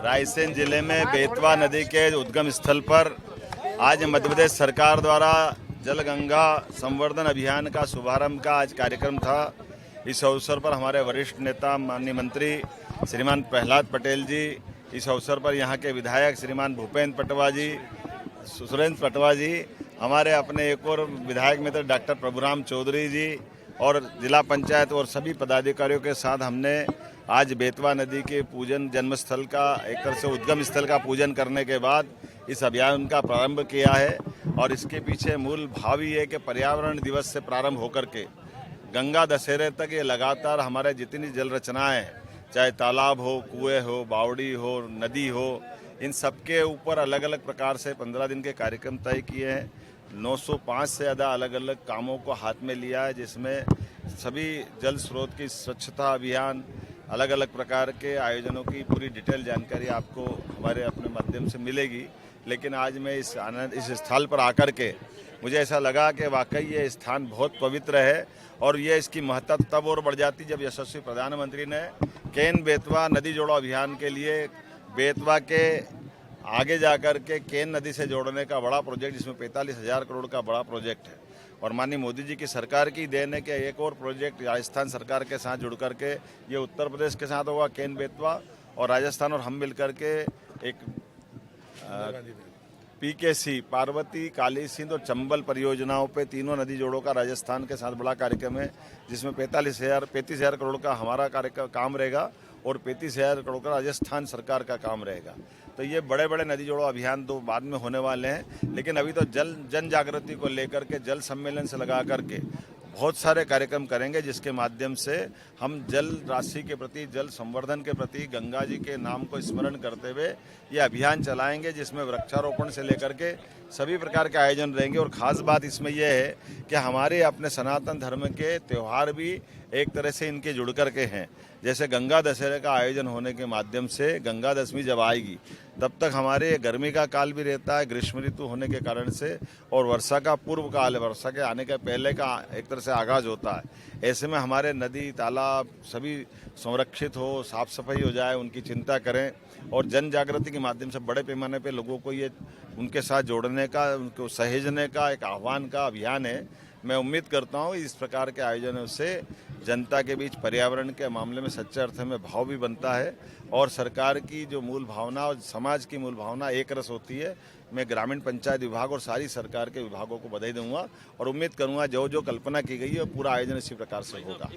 रायसेन जिले में बेतवा नदी के उद्गम स्थल पर आज मध्य प्रदेश सरकार द्वारा जल गंगा संवर्धन अभियान का शुभारंभ का आज कार्यक्रम था। इस अवसर पर हमारे वरिष्ठ नेता माननीय मंत्री श्रीमान प्रहलाद पटेल जी, इस अवसर पर यहाँ के विधायक श्रीमान भूपेंद्र पटवा जी, सुरेंद्र पटवा जी, हमारे अपने एक और विधायक मित्र डॉक्टर प्रभुराम चौधरी जी और जिला पंचायत और सभी पदाधिकारियों के साथ हमने आज बेतवा नदी के पूजन जन्मस्थल का एक तरह से उद्गम स्थल का पूजन करने के बाद इस अभियान का प्रारंभ किया है। और इसके पीछे मूल भाव ये है कि पर्यावरण दिवस से प्रारंभ होकर के गंगा दशहरे तक ये लगातार हमारे जितनी जल रचनाएं, चाहे तालाब हो, कुएं हो, बावड़ी हो, नदी हो, इन सबके ऊपर अलग अलग प्रकार से 15 दिन के कार्यक्रम तय किए हैं। 905 से ज़्यादा अलग अलग कामों को हाथ में लिया है, जिसमें सभी जल स्रोत की स्वच्छता अभियान, अलग अलग प्रकार के आयोजनों की पूरी डिटेल जानकारी आपको हमारे अपने माध्यम से मिलेगी। लेकिन आज मैं इस स्थल पर आकर के मुझे ऐसा लगा कि वाकई ये स्थान बहुत पवित्र है और ये इसकी महत्ता तब और बढ़ जाती जब यशस्वी प्रधानमंत्री ने केन बेतवा नदी जोड़ो अभियान के लिए बेतवा के आगे जाकर के केन नदी से जोड़ने का बड़ा प्रोजेक्ट, जिसमें 45,000 करोड़ का बड़ा प्रोजेक्ट है और माननीय मोदी जी की सरकार की देन है कि एक और प्रोजेक्ट राजस्थान सरकार के साथ जुड़ करके ये उत्तर प्रदेश के साथ होगा, केन बेतवा, और राजस्थान और हम मिलकर के एक पीकेसी पार्वती, काली सिंध और चंबल परियोजनाओं पे तीनों नदी जोड़ों का राजस्थान के साथ बड़ा कार्यक्रम है, जिसमें 35,000 करोड़ का हमारा काम रहेगा और 35,000 करोड़ का राजस्थान सरकार का काम रहेगा। तो ये बड़े बड़े नदी जोड़ो अभियान तो बाद में होने वाले हैं, लेकिन अभी तो जन जागृति को लेकर के जल सम्मेलन से लगा करके बहुत सारे कार्यक्रम करेंगे, जिसके माध्यम से हम जल राशि के प्रति, जल संवर्धन के प्रति गंगा जी के नाम को स्मरण करते हुए ये अभियान चलाएंगे, जिसमें वृक्षारोपण से लेकर के सभी प्रकार के आयोजन रहेंगे। और ख़ास बात इसमें यह है कि हमारे अपने सनातन धर्म के त्यौहार भी एक तरह से इनके जुड़ कर के हैं। जैसे गंगा दशहरे का आयोजन होने के माध्यम से गंगा दशमी जब आएगी तब तक हमारे गर्मी का काल भी रहता है, ग्रीष्म ऋतु होने के कारण से, और वर्षा का पूर्व काल है, वर्षा के आने के पहले का एक तरह से आगाज होता है। ऐसे में हमारे नदी तालाब सभी संरक्षित हो, साफ सफाई हो जाए, उनकी चिंता करें और जन जागृति के माध्यम से बड़े पैमाने पे लोगों को ये उनके साथ जोड़ने का, उनको सहेजने का एक आह्वान का अभियान है। मैं उम्मीद करता हूँ इस प्रकार के आयोजनों से जनता के बीच पर्यावरण के मामले में सच्चे अर्थ में भाव भी बनता है और सरकार की जो मूल भावना और समाज की मूल भावना एक रस होती है। मैं ग्रामीण पंचायत विभाग और सारी सरकार के विभागों को बधाई दूंगा और उम्मीद करूंगा जो जो कल्पना की गई है पूरा आयोजन इसी प्रकार से होगा।